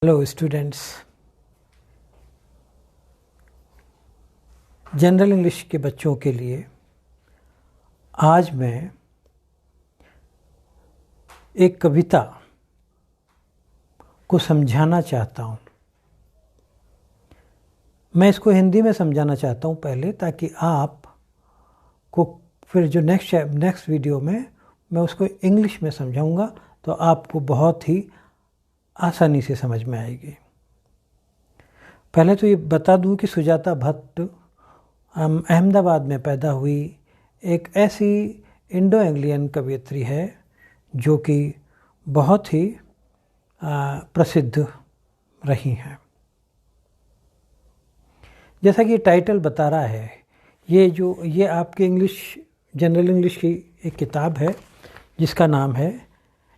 Hello students, general English के बच्चों के लिए आज मैं एक कविता को समझाना चाहता हूँ। मैं इसको हिंदी में समझाना चाहता हूँ पहले, ताकि आप को फिर जो नेक्स्ट वीडियो में मैं उसको इंग्लिश में समझाऊँगा तो आपको बहुत ही आसानी से समझ में आएगी। पहले तो ये बता दूं कि सुजाता भट्ट अहमदाबाद में पैदा हुई एक ऐसी इंडो एंग्लियन कवयित्री है जो कि बहुत ही प्रसिद्ध रही हैं। जैसा कि टाइटल बता रहा है, ये आपके जनरल इंग्लिश की एक किताब है जिसका नाम है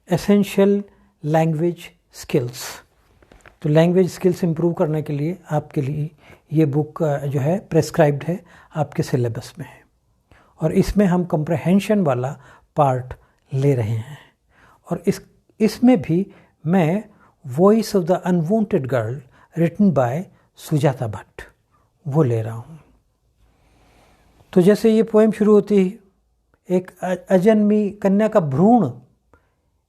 एसेंशियल लैंग्वेज स्किल्स। तो लैंग्वेज स्किल्स इंप्रूव करने के लिए आपके लिए ये बुक जो है प्रेस्क्राइब्ड है, आपके सिलेबस में है, और इसमें हम कंप्रहेंशन वाला पार्ट ले रहे हैं। और इसमें भी मैं voice of the unwanted girl written by Sujata Bhatt वो ले रहा हूँ। तो जैसे ये पोएम शुरू होती है, एक अजन्मी कन्या का भ्रूण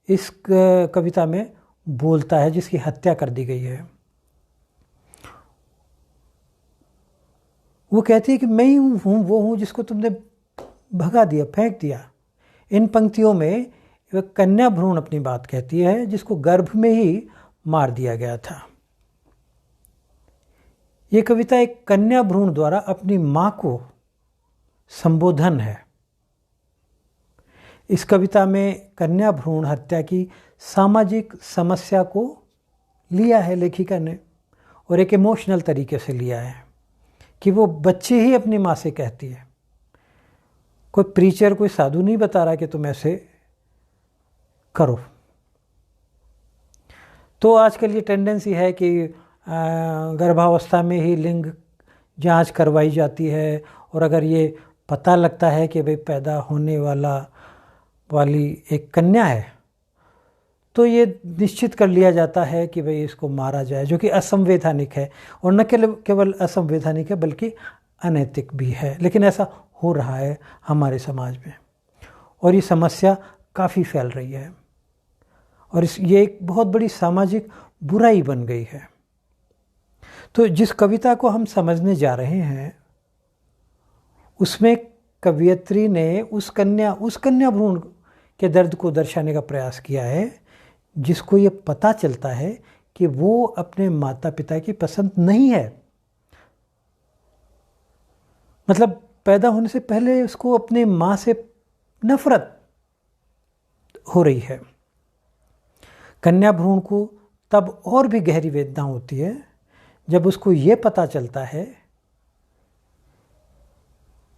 इस कविता में बोलता है जिसकी हत्या कर दी गई है। वो कहती है कि मैं ही हूँ वो हूँ जिसको तुमने भगा दिया, फेंक दिया। इन पंक्तियों में वह कन्या भ्रूण अपनी बात कहती है जिसको गर्भ में ही मार दिया गया था। ये कविता एक कन्या भ्रूण द्वारा अपनी माँ को संबोधन है। इस कविता में कन्या भ्रूण हत्या की सामाजिक समस्या को लिया है लेखिका ने, और एक इमोशनल तरीके से लिया है कि वो बच्चे ही अपनी माँ से कहती है। कोई प्रीचर, कोई साधु नहीं बता रहा कि तुम ऐसे करो। तो आजकल ये टेंडेंसी है कि गर्भावस्था में ही लिंग जांच करवाई जाती है, और अगर ये पता लगता है कि भाई पैदा होने वाली एक कन्या है तो ये निश्चित कर लिया जाता है कि भाई इसको मारा जाए, जो कि असंवैधानिक है, और न केवल असंवैधानिक है बल्कि अनैतिक भी है। लेकिन ऐसा हो रहा है हमारे समाज में, और ये समस्या काफ़ी फैल रही है, और ये एक बहुत बड़ी सामाजिक बुराई बन गई है। तो जिस कविता को हम समझने जा रहे हैं उसमें कवयित्री ने उस कन्या भ्रूण के दर्द को दर्शाने का प्रयास किया है, जिसको ये पता चलता है कि वो अपने माता पिता की पसंद नहीं है। मतलब पैदा होने से पहले उसको अपने माँ से नफरत हो रही है। कन्या भ्रूण को तब और भी गहरी वेदना होती है जब उसको ये पता चलता है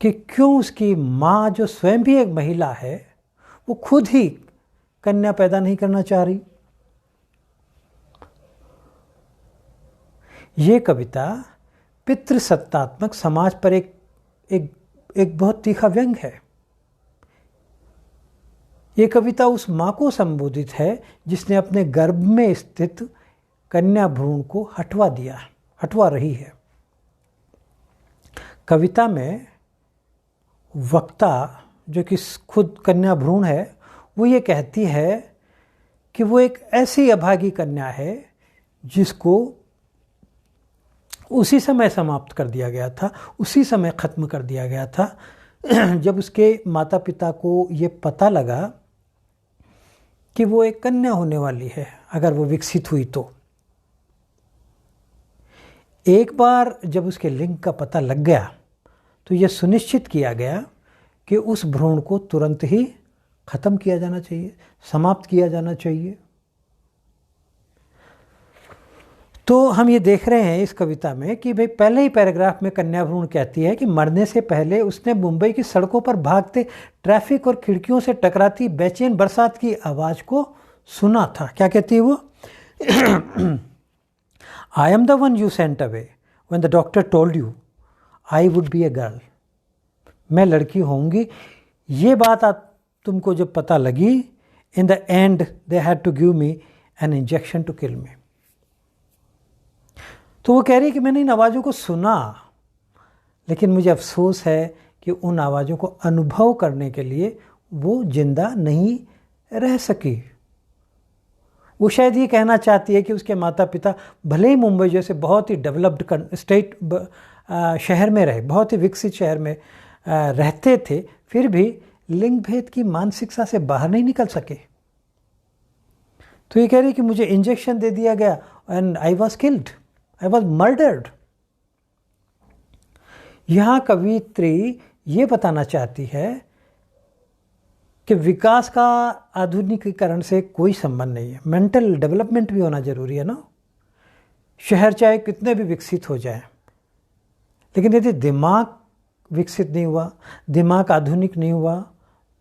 कि क्यों उसकी माँ, जो स्वयं भी एक महिला है, वो खुद ही कन्या पैदा नहीं करना चाह रही। ये कविता पितृसत्तात्मक समाज पर एक बहुत तीखा व्यंग है। ये कविता उस माँ को संबोधित है जिसने अपने गर्भ में स्थित कन्या भ्रूण को हटवा रही है। कविता में वक्ता, जो कि खुद कन्या भ्रूण है, वो ये कहती है कि वो एक ऐसी अभागी कन्या है जिसको उसी समय समाप्त कर दिया गया था, उसी समय ख़त्म कर दिया गया था जब उसके माता पिता को ये पता लगा कि वो एक कन्या होने वाली है अगर वो विकसित हुई तो। एक बार जब उसके लिंग का पता लग गया तो ये सुनिश्चित किया गया कि उस भ्रूण को तुरंत ही ख़त्म किया जाना चाहिए, समाप्त किया जाना चाहिए। तो हम ये देख रहे हैं इस कविता में कि भाई पहले ही पैराग्राफ में कन्या भ्रूण कहती है कि मरने से पहले उसने मुंबई की सड़कों पर भागते ट्रैफिक और खिड़कियों से टकराती बेचैन बरसात की आवाज़ को सुना था। क्या कहती है वो? I am the one you sent away when the doctor told you I would be a girl. मैं लड़की होंगी, ये बात तुमको जब पता लगी, in the end they had to give me an injection to kill me. तो वो कह रही है कि मैंने इन आवाज़ों को सुना, लेकिन मुझे अफसोस है कि उन आवाज़ों को अनुभव करने के लिए वो जिंदा नहीं रह सकी। वो शायद ये कहना चाहती है कि उसके माता पिता भले ही मुंबई जैसे बहुत ही डेवलप्ड स्टेट शहर में रहे, बहुत ही विकसित शहर में रहते थे, फिर भी लिंग भेद की मानसिकता से बाहर नहीं निकल सके। तो ये कह रही कि मुझे इंजेक्शन दे दिया गया and I was killed, I was murdered. यहां कवित्री ये बताना चाहती है कि विकास का आधुनिकीकरण से कोई संबंध नहीं है। मेंटल डेवलपमेंट भी होना जरूरी है ना। शहर चाहे कितने भी विकसित हो जाए, लेकिन यदि दिमाग विकसित नहीं हुआ, दिमाग आधुनिक नहीं हुआ,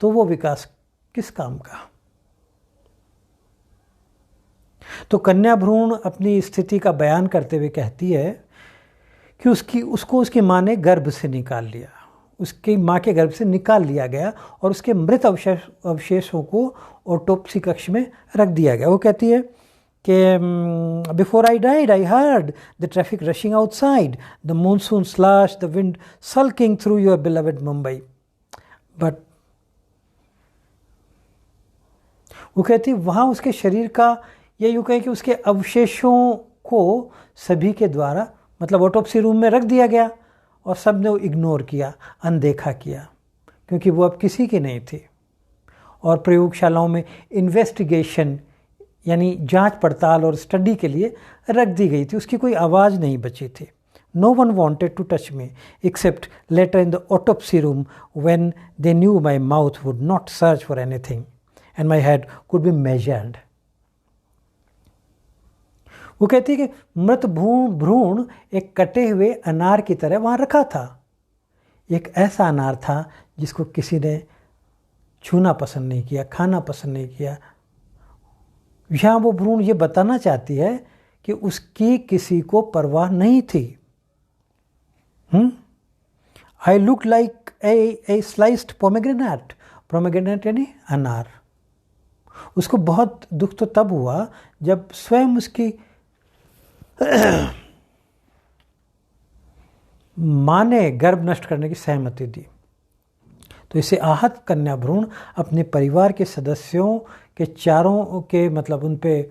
तो वो विकास किस काम का। तो कन्या भ्रूण अपनी स्थिति का बयान करते हुए कहती है कि उसको उसकी माँ ने गर्भ से निकाल लिया, उसकी माँ के गर्भ से निकाल लिया गया और उसके मृत अवशेषों को ऑटोप्सी कक्ष में रख दिया गया। वो कहती है कि before I died I heard the traffic rushing outside, the monsoon slash, the wind sulking through your beloved Mumbai, but वो कहती है वहाँ उसके शरीर का, या यूँ कहें कि उसके अवशेषों को सभी के द्वारा, मतलब ऑटोप्सी रूम में रख दिया गया और सब ने वो इग्नोर किया, अनदेखा किया, क्योंकि वो अब किसी की नहीं थी। और प्रयोगशालाओं में इन्वेस्टिगेशन यानी जांच पड़ताल और स्टडी के लिए रख दी गई थी, उसकी कोई आवाज़ नहीं बची थी। No one wanted to touch me except later in the autopsy room when they knew my mouth would not search for anything and my head could be measured. वो कहती है कि मृत भ्रूण एक कटे हुए अनार की तरह वहाँ रखा था। एक ऐसा अनार था जिसको किसी ने छूना पसंद नहीं किया, खाना पसंद नहीं किया। यहाँ वो भ्रूण ये बताना चाहती है कि उसकी किसी को परवाह नहीं थी। I look like a sliced pomegranate, pomegranate यानी अनार। उसको बहुत दुख तो तब हुआ जब स्वयं उसकी माँ ने गर्भ नष्ट करने की सहमति दी। तो इसे आहत कन्या भ्रूण अपने परिवार के सदस्यों के चारों के मतलब उन पे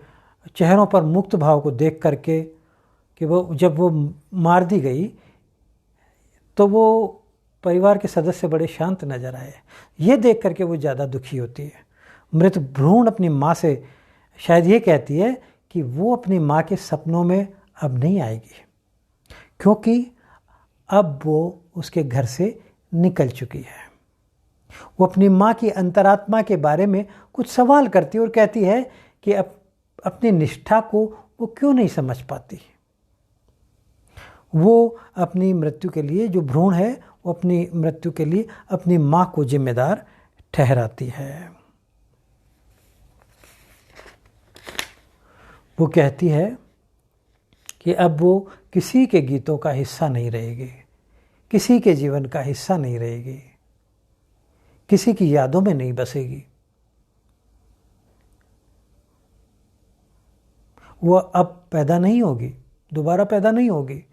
चेहरों पर मुक्त भाव को देख करके कि वो जब वो मार दी गई तो वो परिवार के सदस्य बड़े शांत नजर आए। ये देख करके वो ज़्यादा दुखी होती है। मृत भ्रूण अपनी माँ से शायद ये कहती है कि वो अपनी माँ के सपनों में अब नहीं आएगी, क्योंकि अब वो उसके घर से निकल चुकी है। वो अपनी माँ की अंतरात्मा के बारे में कुछ सवाल करती है और कहती है कि अपनी निष्ठा को वो क्यों नहीं समझ पाती। वो अपनी मृत्यु के लिए, जो भ्रूण है वो अपनी मृत्यु के लिए अपनी माँ को जिम्मेदार ठहराती है। वो कहती है कि अब वो किसी के गीतों का हिस्सा नहीं रहेगी, किसी के जीवन का हिस्सा नहीं रहेगी, किसी की यादों में नहीं बसेगी। वो अब पैदा नहीं होगी, दोबारा पैदा नहीं होगी,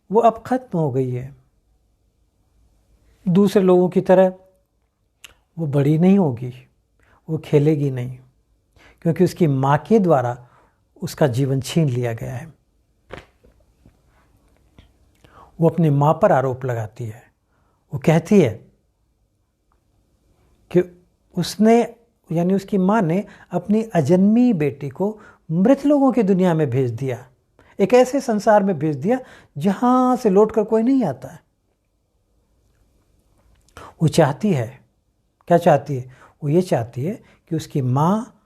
वो अब खत्म हो गई है। दूसरे लोगों की तरह वो बड़ी नहीं होगी, वो खेलेगी नहीं, क्योंकि उसकी माँ के द्वारा उसका जीवन छीन लिया गया है। वो अपनी माँ पर आरोप लगाती है। वो कहती है कि उसने यानी उसकी माँ ने अपनी अजन्मी बेटी को मृत लोगों की दुनिया में भेज दिया, एक ऐसे संसार में भेज दिया जहां से लौटकर कोई नहीं आता है। वो चाहती है, क्या चाहती है? वो ये चाहती है कि उसकी माँ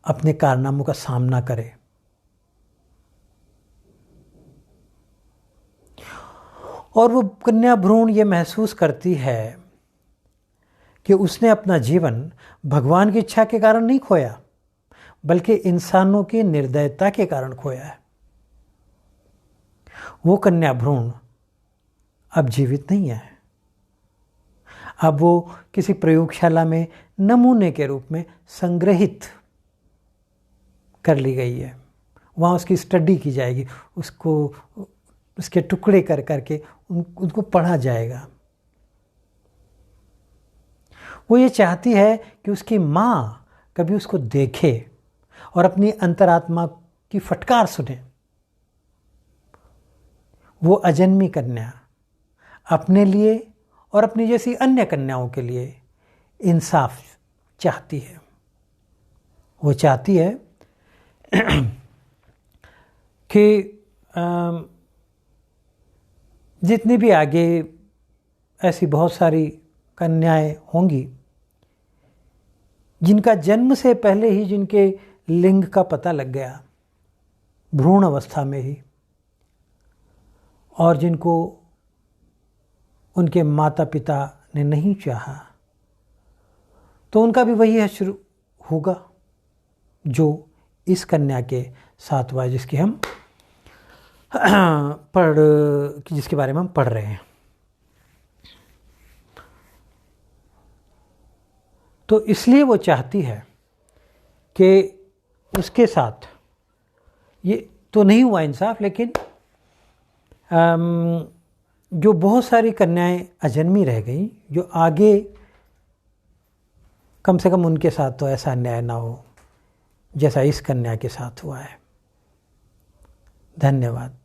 अपने कारनामों का सामना करे। और वो कन्या भ्रूण ये महसूस करती है कि उसने अपना जीवन भगवान की इच्छा के कारण नहीं खोया, बल्कि इंसानों की निर्दयता के कारण खोया है। वो कन्या भ्रूण अब जीवित नहीं है। अब वो किसी प्रयोगशाला में नमूने के रूप में संग्रहित कर ली गई है। वहाँ उसकी स्टडी की जाएगी, उसको उसके टुकड़े कर करके उनको पढ़ा जाएगा। वो ये चाहती है कि उसकी माँ कभी उसको देखे और अपनी अंतरात्मा की फटकार सुने। वो अजन्मी कन्या अपने लिए और अपनी जैसी अन्य कन्याओं के लिए इंसाफ चाहती है। वो चाहती है कि जितनी भी आगे ऐसी बहुत सारी कन्याएं होंगी जिनका जन्म से पहले ही जिनके लिंग का पता लग गया भ्रूण अवस्था में ही, और जिनको उनके माता पिता ने नहीं चाहा, तो उनका भी वही शुरू होगा जो इस कन्या के साथ हुआ, जिसके बारे में हम पढ़ रहे हैं। तो इसलिए वो चाहती है कि उसके साथ ये तो नहीं हुआ इंसाफ, लेकिन जो बहुत सारी कन्याएं अजन्मी रह गई, जो आगे कम से कम उनके साथ तो ऐसा अन्याय ना हो जैसा इस कन्या के साथ हुआ है। धन्यवाद।